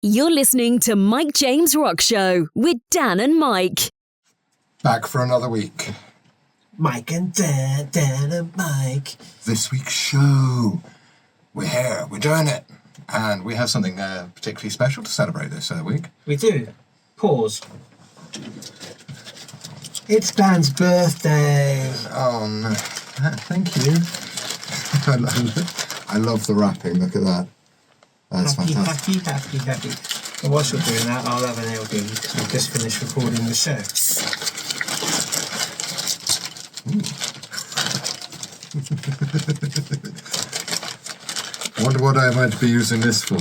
You're listening to Mike James Rock Show with Dan and Mike. Back for another week. Mike and Dan, Dan and Mike. This week's show. We're here, we're doing it. And we have something particularly special to celebrate this week. We do. Pause. It's Dan's birthday. Oh, no. Thank you. I love the wrapping, look at that. That's fantastic. Happy. And whilst you're doing that, I'll have an LD because we've just finished recording the show. I wonder what I might be using this for.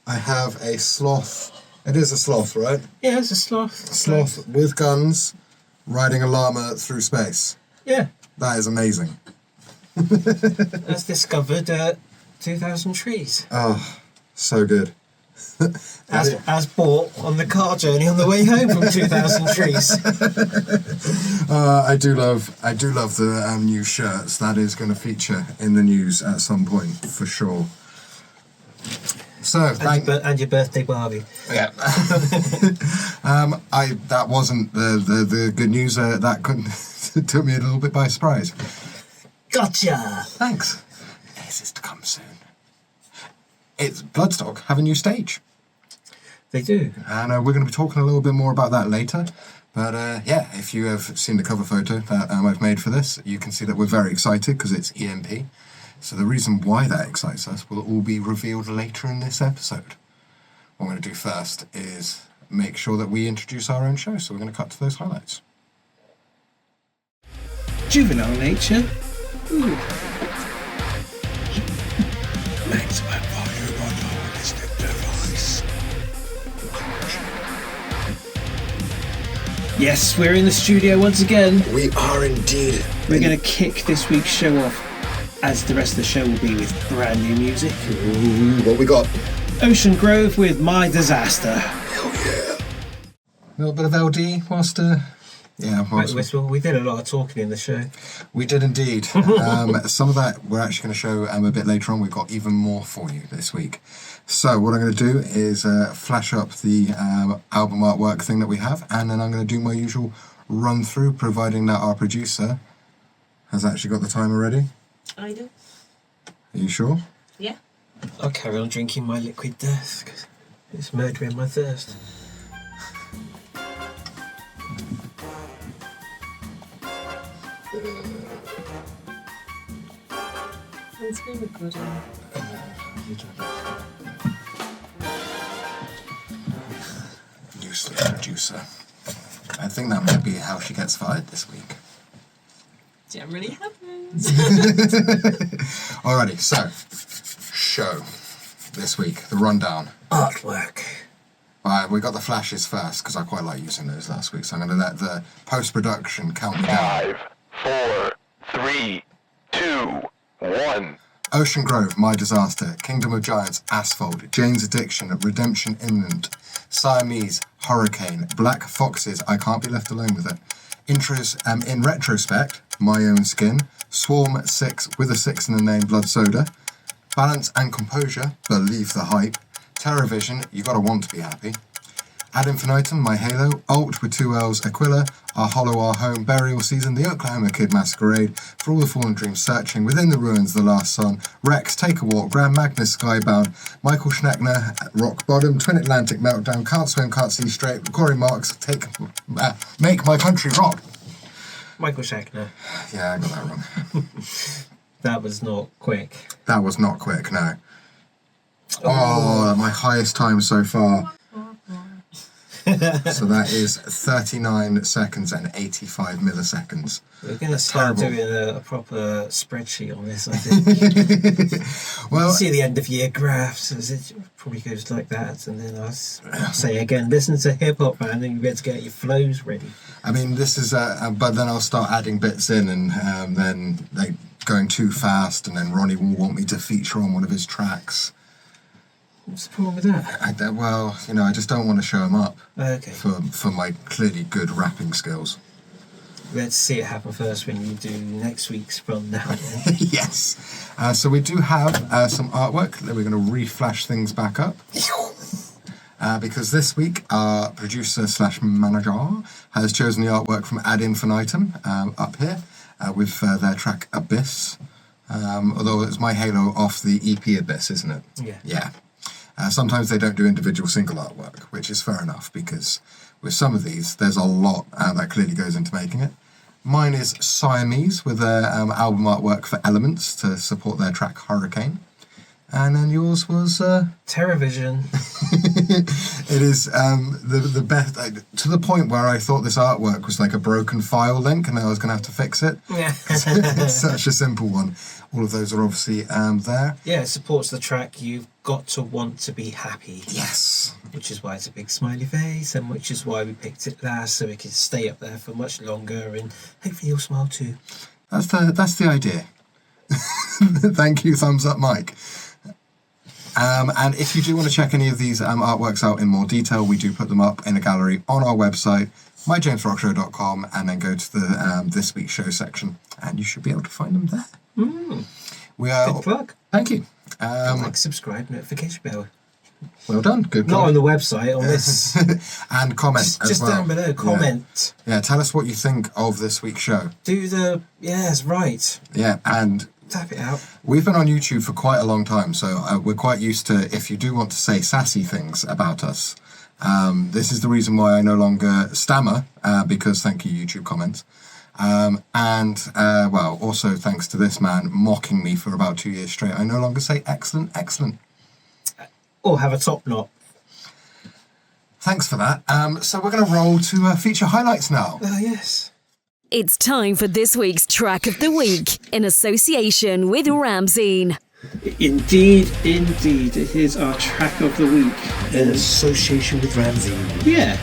I have a sloth. It is a sloth, right? Yeah, it's a sloth. Sloth with guns, riding a llama through space. Yeah. That is amazing. That's discovered 2,000 trees. Oh, so good. As bought on the car journey on the way home from 2,000 trees. I do love the new shirts. That is going to feature in the news at some point for sure. So and your birthday Barbie. Yeah. That wasn't the good news. That took me a little bit by surprise. Gotcha. Thanks. This is to come soon. It's Bloodstock have a new stage. They do. And we're going to be talking a little bit more about that later. But yeah, if you have seen the cover photo that I've made for this, you can see that we're very excited because it's EMP. So the reason why that excites us will all be revealed later in this episode. What I'm going to do first is make sure that we introduce our own show. So we're going to cut to those highlights. Juvenile nature. Ooh. Maximum volume on your listening device. Yes, we're in the studio once again. We are indeed. We're going to kick this week's show off, as the rest of the show will be, with brand new music. Ooh, what we got? Ocean Grove with My Disaster. Hell yeah. A little bit of LD whilst... We did a lot of talking in the show. We did indeed. Some of that we're actually going to show a bit later on. We've got even more for you this week. So what I'm going to do is flash up the album artwork thing that we have, and then I'm going to do my usual run through, providing that our producer has actually got the timer ready. I do. Are you sure? Yeah. I'll carry on drinking my liquid death because it's murdering my thirst. It's been recording. Useless producer. I think that might be how she gets fired this week. Generally happens. Alrighty, so show this week, the rundown. Artwork. We got the flashes first because I quite like using those last week, so I'm going to let the post-production count me down. 5, 4, 3, 2, 1. Ocean Grove, My Disaster, Kingdom of Giants, Asphalt, Jane's Addiction, Redemption Imminent, Siamese, Hurricane, Black Foxes, I Can't Be Left Alone With It, Intros, in retrospect, My Own Skin, Swarm 6 with a 6 in the name, Blood Soda, Balance and Composure, Believe the Hype, Terrorvision, You Gotta Want to Be Happy, Ad Infinitum, My Halo, Alt with 2 L's, Aquila, Our Hollow, Our Home, Burial Season, The Oklahoma Kid Masquerade, For All the Fallen Dreams Searching, Within the Ruins, The Last Son, Rex, Take a Walk, Grand Magnus, Skybound, Michael Schneckner, Rock Bottom, Twin Atlantic Meltdown, Can't Swim, Can't See Straight, Corey Marks, Make My Country Rock. Michael Schneckner. Yeah, I got that wrong. That was not quick. That was not quick, no. Oh, my highest time so far. So that is 39 seconds and 85 milliseconds. We're going to start doing a proper spreadsheet on this, I think. Well, see the end of year graphs, as it probably goes like that, and then I'll say again, listen to hip hop, man, and you better get your flows ready. I mean, this is, but then I'll start adding bits in, and then they going too fast, and then Ronnie will want me to feature on one of his tracks. What's the problem with that? Well, I just don't want to show him up Okay. for my clearly good rapping skills. let's see it happen first when you do next week's rundown. Yes. So we do have some artwork that we're going to reflash things back up. Because this week our producer / manager has chosen the artwork from Ad Infinitum up here with their track Abyss. Although it's My Halo off the EP Abyss, isn't it? Yeah. Yeah. Sometimes they don't do individual single artwork, which is fair enough because with some of these there's a lot that clearly goes into making it. Mine is Siamese with their album artwork for Elements to support their track Hurricane. And then yours was... TerraVision. It is the best... to the point where I thought this artwork was like a broken file link and I was going to have to fix it. It's such a simple one. All of those are obviously there. Yeah, it supports the track You've Got to Want to Be Happy. Yes. Which is why it's a big smiley face, and which is why we picked it last, so it can stay up there for much longer, and hopefully you'll smile too. That's the idea. Thank you, thumbs up, Mike. And if you do want to check any of these artworks out in more detail, we do put them up in a gallery on our website, myjamesrockshow.com, and then go to the This Week's Show section, and you should be able to find them there. We are. Good plug. Thank you. Like, subscribe, notification bell. Well done. Good. Not on the website, on this. And comment as Just well. down below, comment. Yeah, tell us what you think of this week's show. Do the... Yes, right. Yeah, and... Tap it out. We've been on YouTube for quite a long time, so we're quite used to, if you do want to say sassy things about us, this is the reason why I no longer stammer, because thank you, YouTube comments. Well, also thanks to this man mocking me for about 2 years straight, I no longer say excellent, excellent. Or have a top knot. Thanks for that. So we're going to roll to feature highlights now. Yes. It's time for this week's Track of the Week in association with Ramzine. Indeed, it is our track of the week. In association with Ramsey. Yeah,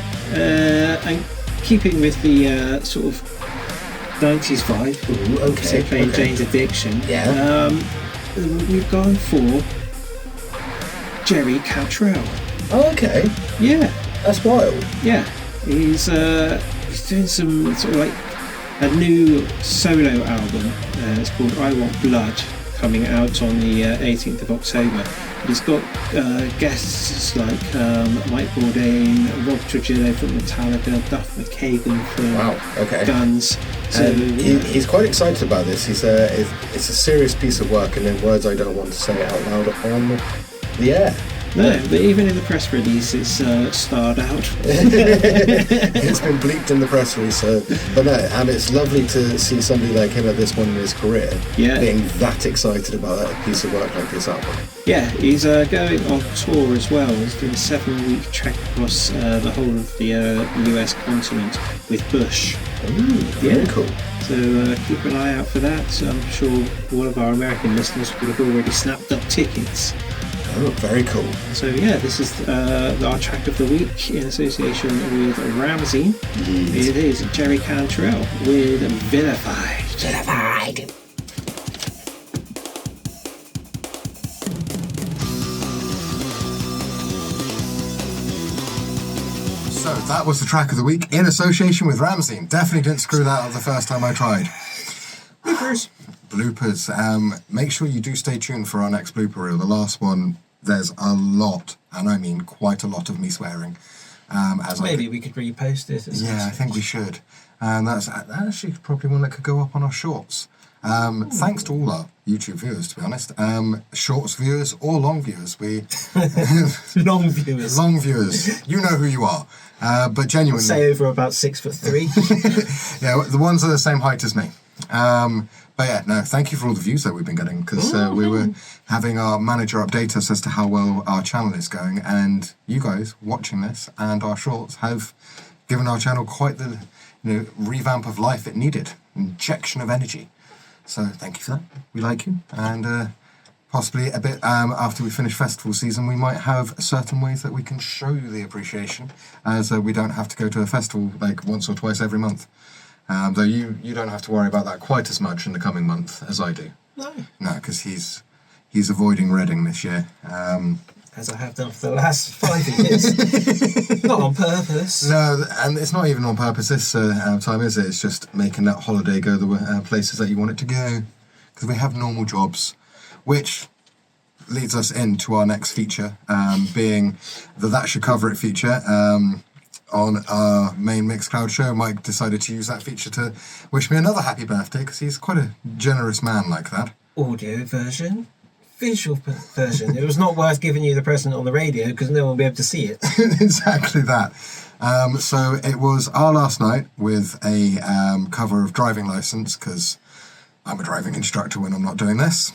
and keeping with the sort of 90s vibe, Ooh, okay. so playing Okay. Jane's Addiction, Yeah. we've gone for Jerry Cantrell. Oh, okay. Yeah, That's wild. yeah. He's doing some sort of like a new solo album. It's called I Want Blood, coming out on the 18th of October. He's got guests like Mike Bourdain, Rob Trujillo from Metallica, Duff McKagan from Wow, okay. Guns. So He's quite excited about this. It's a serious piece of work, and in words I don't want to say out loud on the air. no, but even in the press release, it's starred out. It's been bleeped in the press release, but no, and it's lovely to see somebody like him at this point in his career Yeah. being that excited about a piece of work like this album. Yeah, he's going on tour as well. He's doing a 7-week trek across the whole of the US continent with Bush. Ooh, very cool. So keep an eye out for that. I'm sure all of our American listeners would have already snapped up tickets. Oh, very cool. So yeah, this is our track of the week in association with Ramsey. It is Jerry Cantrell with Vilified. Vilified. So that was the track of the week in association with Ramsey. Definitely didn't screw that up the first time I tried. Bloopers. Make sure you do stay tuned for our next blooper reel. The last one, there's a lot, and I mean quite a lot of me swearing. Maybe we could repost it. Yeah, I think we should. And that's actually probably one that could go up on our shorts. Thanks to all our YouTube viewers, to be honest. Shorts viewers or long viewers. Long viewers. Long viewers. You know who you are. But genuinely... Say over about 6'3". Yeah, the ones that are the same height as me. But yeah, no, thank you for all the views that we've been getting, because we were having our manager update us as to how well our channel is going, and you guys watching this and our shorts have given our channel quite the revamp of life it needed, injection of energy. So thank you for that. We like you, and possibly a bit after we finish festival season, we might have certain ways that we can show you the appreciation, as we don't have to go to a festival like once or twice every month. Though you don't have to worry about that quite as much in the coming month as I do. No. No, because he's avoiding Reading this year. as I have done for the last 5 years. Not on purpose. No, and it's not even on purpose this time, is it? It's just making that holiday go the places that you want it to go. Because we have normal jobs, which leads us into our next feature, being the That Should Cover It feature. On our main Mixcloud show, Mike decided to use that feature to wish me another happy birthday, because he's quite a generous man like that. Audio version, visual version. It was not worth giving you the present on the radio because no one will be able to see it. Exactly that. So it was our last night with a cover of Driving License, because I'm a driving instructor when I'm not doing this.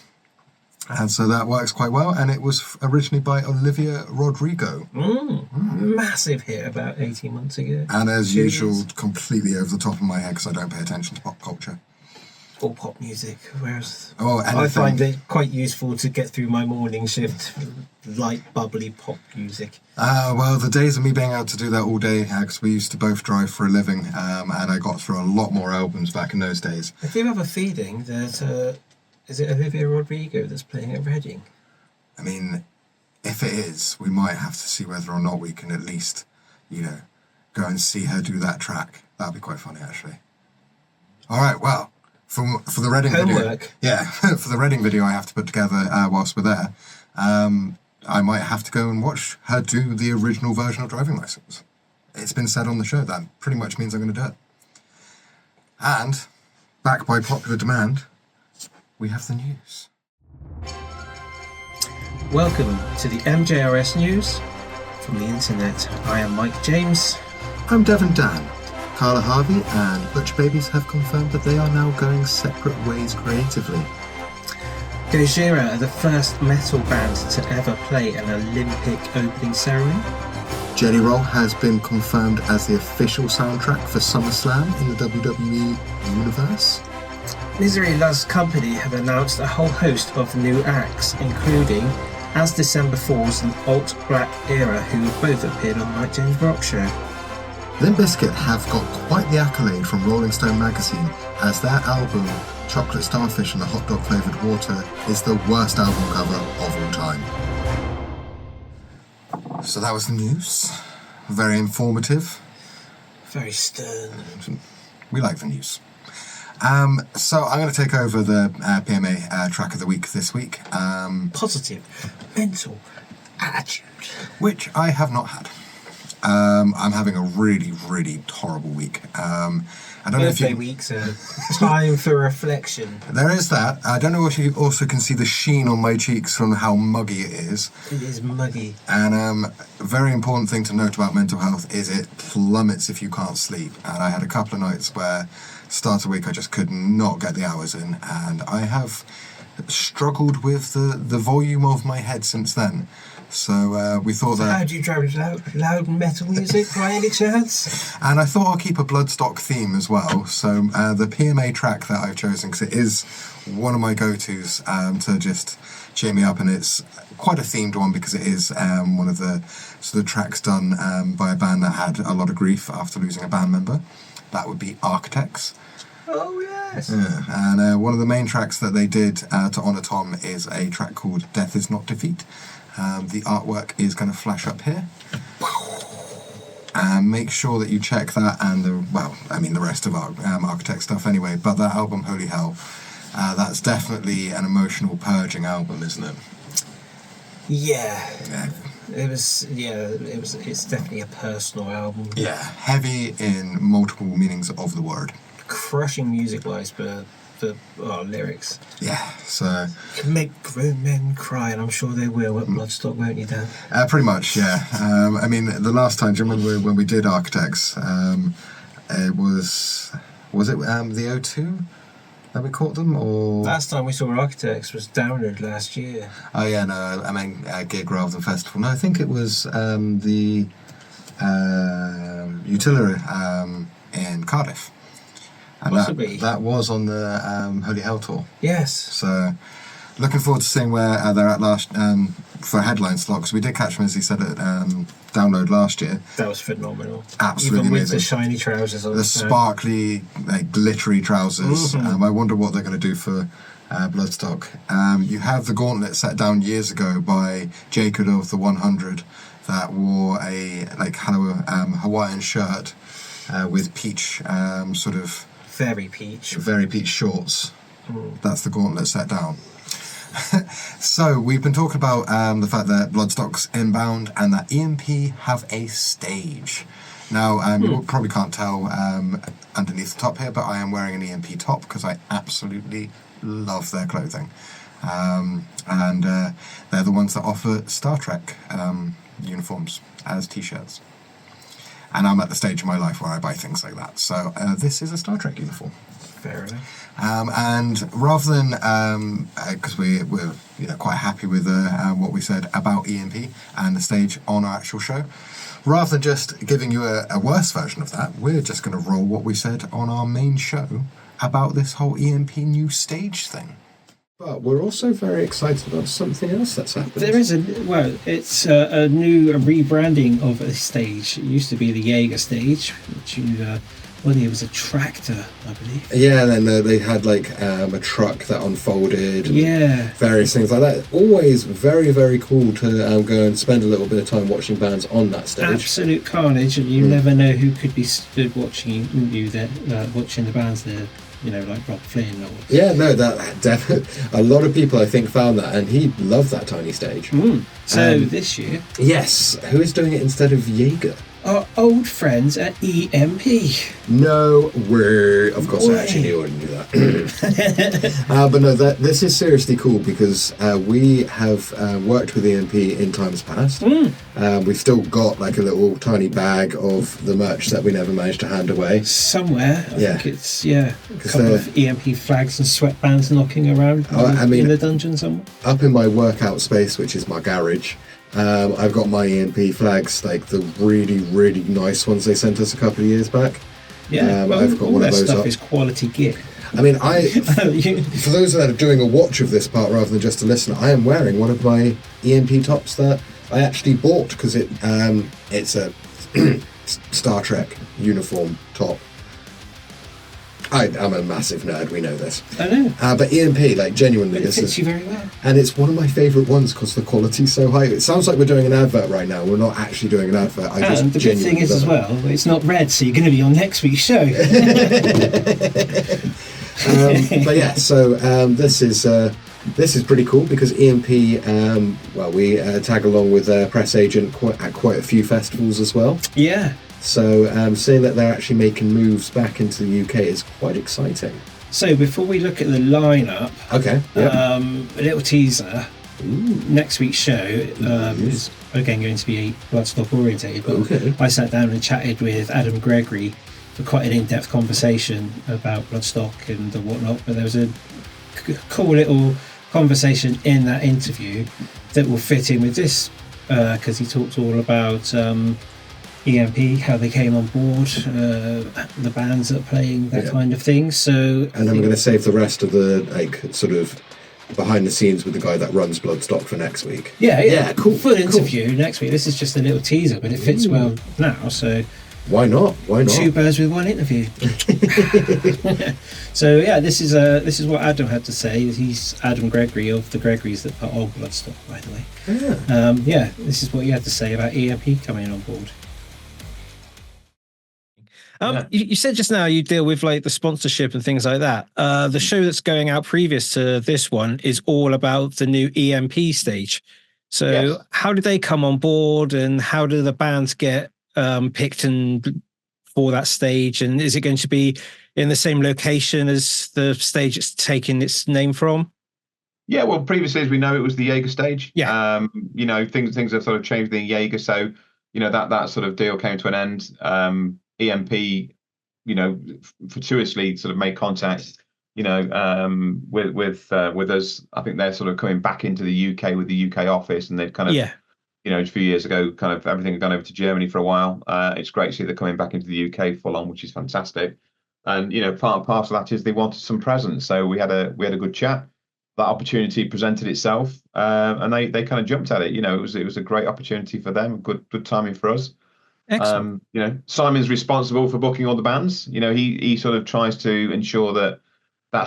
And so that works quite well, and it was originally by Olivia Rodrigo. Massive hit about 18 months ago. And as usual, completely over the top of my head because I don't pay attention to pop culture. Or pop music, whereas anything. I find it quite useful to get through my morning shift, light, bubbly pop music. Well, the days of me being able to do that all day, because we used to both drive for a living, and I got through a lot more albums back in those days. I do have a feeling that... is it Olivia Rodrigo that's playing at Reading? I mean, if it is, we might have to see whether or not we can at least, go and see her do that track. That'd be quite funny, actually. All right, well, for the Reading Homework. video... Yeah, for the Reading video I have to put together whilst we're there, I might have to go and watch her do the original version of Driving License. It's been said on the show that pretty much means I'm going to do it. And, back by popular demand... we have the news. Welcome to the MJRS news from the internet. I am Mike James. I'm Devon Dann. Carla Harvey and Butch Babies have confirmed that they are now going separate ways creatively. Gojira are the first metal band to ever play an Olympic opening ceremony. Jelly Roll has been confirmed as the official soundtrack for SummerSlam in the WWE universe. Misery Loves Company have announced a whole host of new acts, including As December Falls and Alt Black Era, who have both appeared on the Mike James Rock Show. Limp Bizkit have got quite the accolade from Rolling Stone magazine, as their album Chocolate Starfish and the Hot Dog Flavoured Water is the worst album cover of all time. So that was the news. Very informative. Very stern. We like the news. So I'm going to take over the PMA Track of the Week this week. Positive mental attitude. Which I have not had. I'm having a really, really horrible week. I don't know if you... week, so time for reflection. There is that. I don't know if you also can see the sheen on my cheeks from how muggy it is. It is muggy. And a very important thing to note about mental health is it plummets if you can't sleep. And I had a couple of nights where start of the week I just could not get the hours in, and I have struggled with the volume of my head since then. So we thought that... How do you drive loud metal music by any chance? And I thought I'll keep a Bloodstock theme as well. So the PMA track that I've chosen, because it is one of my go-tos to just cheer me up, and it's quite a themed one because it is one of the sort of tracks done by a band that had a lot of grief after losing a band member. That would be Architects. Oh, yes. Yeah. And one of the main tracks that they did to honour Tom is a track called Death Is Not Defeat. The artwork is going to flash up here. And make sure that you check that and the rest of our Architect stuff anyway. But that album, Holy Hell, that's definitely an emotional purging album, isn't it? Yeah. Yeah. It's definitely a personal album. Yeah, heavy in multiple meanings of the word. Crushing music-wise, but lyrics. Yeah, so... Can make grown men cry, and I'm sure they will at Bloodstock, won't you, Dan? Pretty much, yeah. I mean, the last time, do you remember when we did Architects? It was it the O2 that we caught them, or...? Last time we saw Architects was Download last year. Oh, yeah, no, I mean, gig rather than festival. No, I think it was the Utility in Cardiff. And possibly. That was on the Holy Hell tour. Yes. So Looking forward to seeing where they're at last for a headline slot, because we did catch them, as he said, at Download last year. That was phenomenal. Absolutely Even with amazing. the shiny trousers on. The sparkly, glittery trousers. I wonder what they're going to do for Bloodstock. You have the gauntlet set down years ago by Jacob of the 100 that wore a Hawaiian shirt with peach very peach shorts. That's the gauntlet set down. So we've been talking about the fact that Bloodstock's inbound and that EMP have a stage. Now, you probably can't tell underneath the top here, but I am wearing an EMP top because I absolutely love their clothing. And they're the ones that offer Star Trek uniforms as t-shirts. And I'm at the stage of my life where I buy things like that. So this is a Star Trek uniform. Fair enough. And rather than, because we're quite happy with what we said about EMP and the stage on our actual show, rather than just giving you a worse version of that, we're just going to roll what we said on our main show about this whole EMP new stage thing. But we're also very excited about something else that's happened. There is it's a new rebranding of a stage. It used to be the Jaeger stage, which it was a tractor, I believe. Yeah, then they had a truck that unfolded. Yeah. Various things like that. Always very, very cool to go and spend a little bit of time watching bands on that stage. Absolute carnage, and you never know who could be stood watching you there, watching the bands there. Like Rob Flynn or... Yeah, no, that definitely... A lot of people, I think, found that, and he loved that tiny stage. So this year... Yes, who is doing it instead of Jaeger? Our old friends at EMP. No way. Of course, I actually knew I wouldn't do that. But no, this is seriously cool because we have worked with EMP in times past. We've still got a little tiny bag of the merch that we never managed to hand away. Somewhere. I think it's, a couple of EMP flags and sweatbands knocking around in the dungeon somewhere. Up in my workout space, which is my garage, I've got my EMP flags, the really, really nice ones they sent us a couple of years back. Yeah, I've got all one that of those stuff up. is quality gear. I mean, for those that are doing a watch of this part rather than just a listen, I am wearing one of my EMP tops that I actually bought because it's a Star Trek uniform top. I'm a massive nerd, we know this. I know. But EMP, genuinely, But it fits you very well. And it's one of my favourite ones because the quality's so high. It sounds like we're doing an advert right now. We're not actually doing an advert. And the good thing is as well, it's not red, so you're going to be on next week's show. But yeah, so this is pretty cool because EMP, we tag along with their press agent at quite a few festivals as well. Yeah. So seeing that they're actually making moves back into the UK is quite exciting. So before we look at the lineup, okay, a little teaser. Next week's show is again going to be Bloodstock orientated, but I sat down and chatted with Adam Gregory for quite an in-depth conversation about Bloodstock and the whatnot. But there was a cool little conversation in that interview that will fit in with this because he talked all about EMP, how they came on board, the bands that are playing, that kind of thing. So, and I'm going to save the rest of the sort of behind the scenes with the guy that runs Bloodstock for next week. Yeah, cool. Full interview next week. This is just a little teaser, but it fits well now. So why not? Two birds with one interview. So yeah, this is what Adam had to say. He's Adam Gregory of the Gregorys that put on Bloodstock, by the way. This is what he had to say about EMP coming on board. You said just now you deal with the sponsorship and things like that. The show that's going out previous to this one is all about the new EMP stage. So how did they come on board and how do the bands get picked for that stage? And is it going to be in the same location as the stage it's taking its name from? Yeah, well, previously, as we know, it was the Jaeger stage. Yeah. Things have sort of changed in Jaeger. So, that sort of deal came to an end. EMP, fortuitously sort of made contact, with us. I think they're sort of coming back into the UK with the UK office, and they've kind of, a few years ago, kind of everything had gone over to Germany for a while. It's great to see they're coming back into the UK full on, which is fantastic. And part of that is they wanted some presents, so we had a good chat. opportunity presented itself, and they kind of jumped at it. You know, it was a great opportunity for them. Good timing for us. Excellent. You know, Simon's responsible for booking all the bands. You know, he sort of tries to ensure that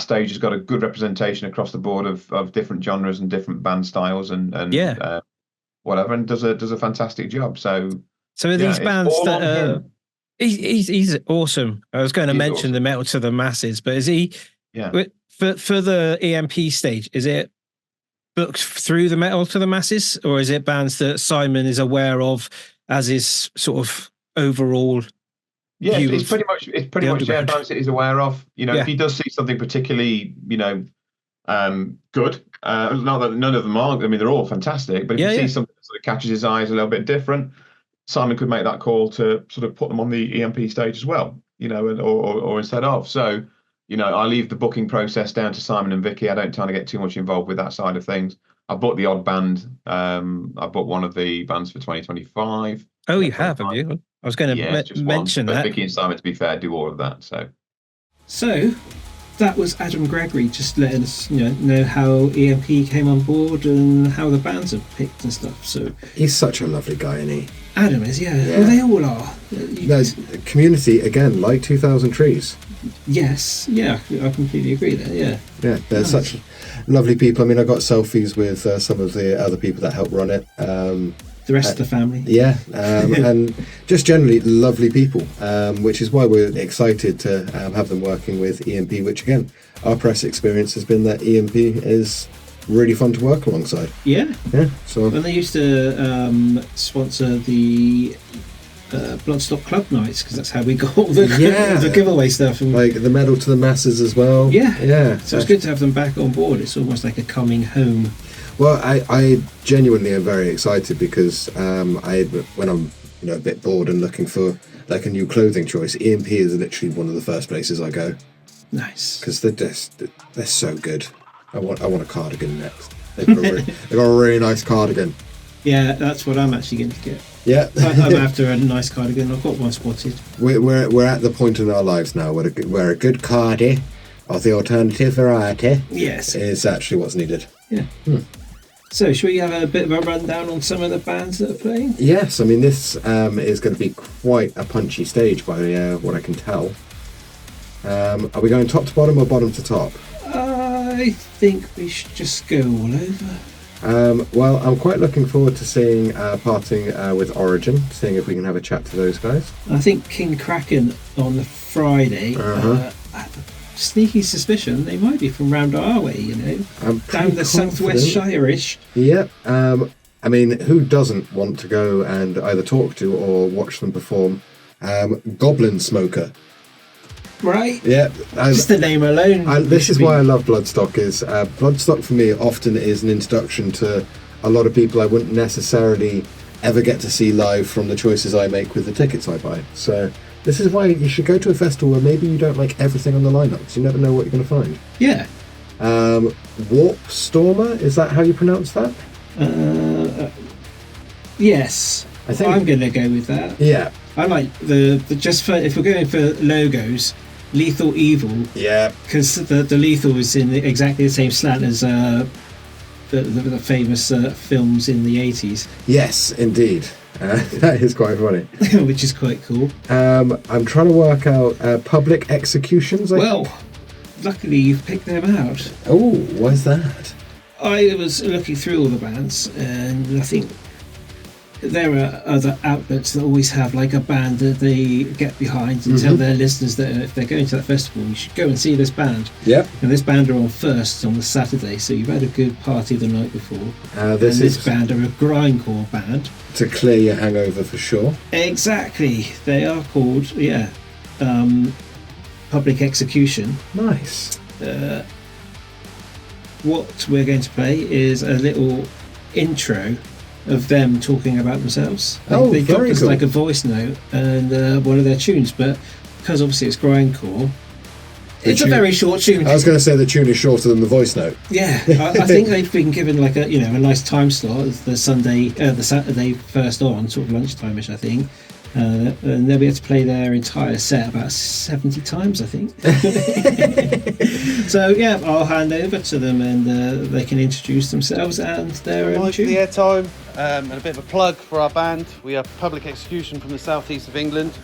stage has got a good representation across the board of different genres and different band styles and whatever, and does a fantastic job. So are these bands that he's awesome. I was going to mention awesome. The Metal to the Masses, but is he? Yeah. For the EMP stage, is it booked through the Metal to the Masses, or is it bands that Simon is aware of as his sort of overall? Yeah, it's pretty much bands that he's aware of. You know, if he does see something particularly, you know, good, not that none of them are. I mean, they're all fantastic. But if he sees something that sort of catches his eyes a little bit different, Simon could make that call to sort of put them on the EMP stage as well. You know, or instead of. So, you know, I leave the booking process down to Simon and Vicky. I don't try to get too much involved with that side of things. I booked the odd band. I booked one of the bands for 2025. Oh, you have you? I was going to mention that. But Vicky and Simon, to be fair, do all of that. So that was Adam Gregory just letting us know how EMP came on board and how the bands are picked and stuff. So he's such a lovely guy, isn't he? Adam is, Well, they all are. Community, again, like 2000 Trees. Yes, I completely agree there, Yeah, they're such lovely people. I mean, I got selfies with some of the other people that helped run it. The rest of the family. Yeah, and just generally lovely people, which is why we're excited to have them working with EMP, which again, our press experience has been that EMP is really fun to work alongside. Yeah. So when they used to sponsor the Bloodstock Club nights, because that's how we got all the giveaway stuff, and like the Medal to the Masses as well. Yeah. So it's good to have them back on board. It's almost like a coming home. Well, I genuinely am very excited because when I'm a bit bored and looking for like a new clothing choice, EMP is literally one of the first places I go. Nice, because they're so good. I want a cardigan next. They've got a really nice cardigan. Yeah, that's what I'm actually going to get. Yeah, I'm after a nice cardigan. I've got one spotted. We're at the point in our lives now where a good cardi of the alternative variety is actually what's needed. Yeah. So, should we have a bit of a rundown on some of the bands that are playing? Yes, I mean this is going to be quite a punchy stage by what I can tell. Are we going top to bottom or bottom to top? I think we should just go all over. Well, I'm quite looking forward to seeing Parting with Origin, seeing if we can have a chat to those guys. I think King Kraken on the Friday. Sneaky suspicion they might be from round our way, down the southwest Shire-ish. Yep. I mean, who doesn't want to go and either talk to or watch them perform? Goblin Smoker. Right. Yeah. Just the name alone. This is why I love Bloodstock. Bloodstock for me often is an introduction to a lot of people I wouldn't necessarily ever get to see live from the choices I make with the tickets I buy. So this is why you should go to a festival where maybe you don't like everything on the lineup, because you never know what you're going to find. Yeah. Warp Stormer, is that how you pronounce that? Yes. I think I'm going to go with that. Yeah. I like the just for, if we're going for logos, Lethal Evil. Yeah. Because the Lethal is in exactly the same slant as the famous films in the 80s. Yes, indeed. That is quite funny. Which is quite cool. I'm trying to work out Public Executions. Luckily you've picked them out. Oh, why's that? I was looking through all the bands, and I think there are other outlets that always have like a band that they get behind and tell their listeners that if they're going to that festival, you should go and see this band. Yep. And this band are on first on the Saturday, so you've had a good party the night before. This band are a grindcore band. To clear your hangover for sure. Exactly. They are called, Public Execution. Nice. What we're going to play is a little intro of them talking about themselves. They got us like a voice note and one of their tunes, but because obviously it's grindcore, it's a very short tune. I was going to say the tune is shorter than the voice note. Yeah, I think they've been given like a nice time slot. It's the Saturday first on, sort of lunchtime-ish, I think. And they'll be able to play their entire set about 70 times, I think. So yeah, I'll hand over to them and they can introduce themselves and their own tune. The airtime and a bit of a plug for our band. We are Public Execution from the southeast of England.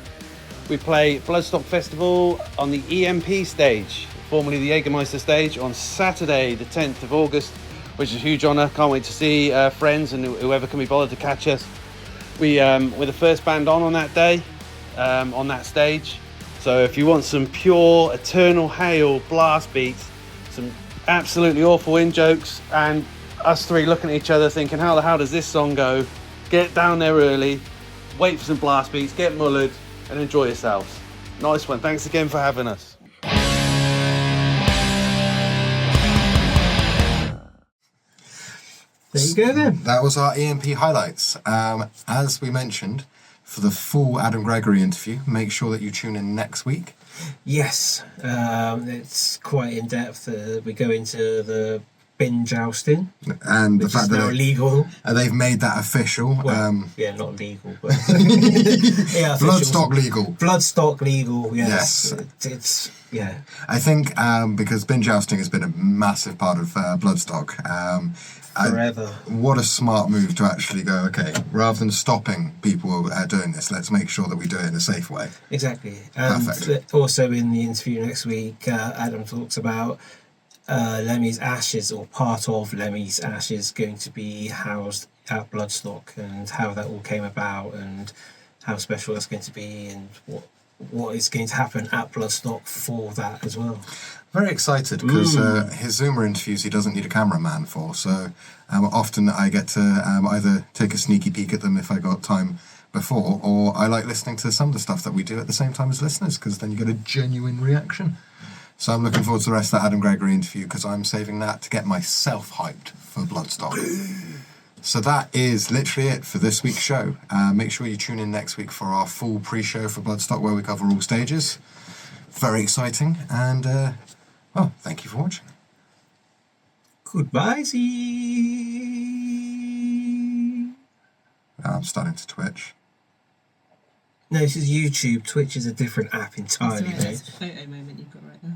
We play Bloodstock Festival on the EMP stage, formerly the Jägermeister stage, on Saturday the 10th of August, which is a huge honour. Can't wait to see friends and whoever can be bothered to catch us. We're the first band on that day, on that stage. So if you want some pure Eternal Hail blast beats, some absolutely awful in-jokes, and us three looking at each other thinking, how the hell does this song go? Get down there early, wait for some blast beats, get mullered, and enjoy yourselves. Nice one. Thanks again for having us. There you go then. That was our EMP highlights. As we mentioned, for the full Adam Gregory interview, make sure that you tune in next week. Yes, it's quite in depth. We go into the bin jousting, and the fact that now illegal. They've made that official. Well, yeah, not legal, but yeah, Bloodstock legal. Bloodstock legal. Yes, it's yeah. I think because bin jousting has been a massive part of Bloodstock. Forever. What a smart move to actually go, okay, rather than stopping people doing this, let's make sure that we do it in a safe way. Exactly. And perfect. Also in the interview next week, Adam talks about Lemmy's ashes, or part of Lemmy's ashes, going to be housed at Bloodstock, and how that all came about, and how special that's going to be, and what is going to happen at Bloodstock for that as well. Very excited because his Zoomer interviews he doesn't need a cameraman for, so often I get to either take a sneaky peek at them if I got time before, or I like listening to some of the stuff that we do at the same time as listeners, because then you get a genuine reaction. So I'm looking forward to the rest of that Adam Gregory interview, because I'm saving that to get myself hyped for Bloodstock. So that is literally it for this week's show. Make sure you tune in next week for our full pre-show for Bloodstock, where we cover all stages. Very exciting, and well, thank you for watching. Goodbye. I'm starting to twitch. No, this is YouTube. Twitch is a different app entirely. That's a photo moment you've got right there.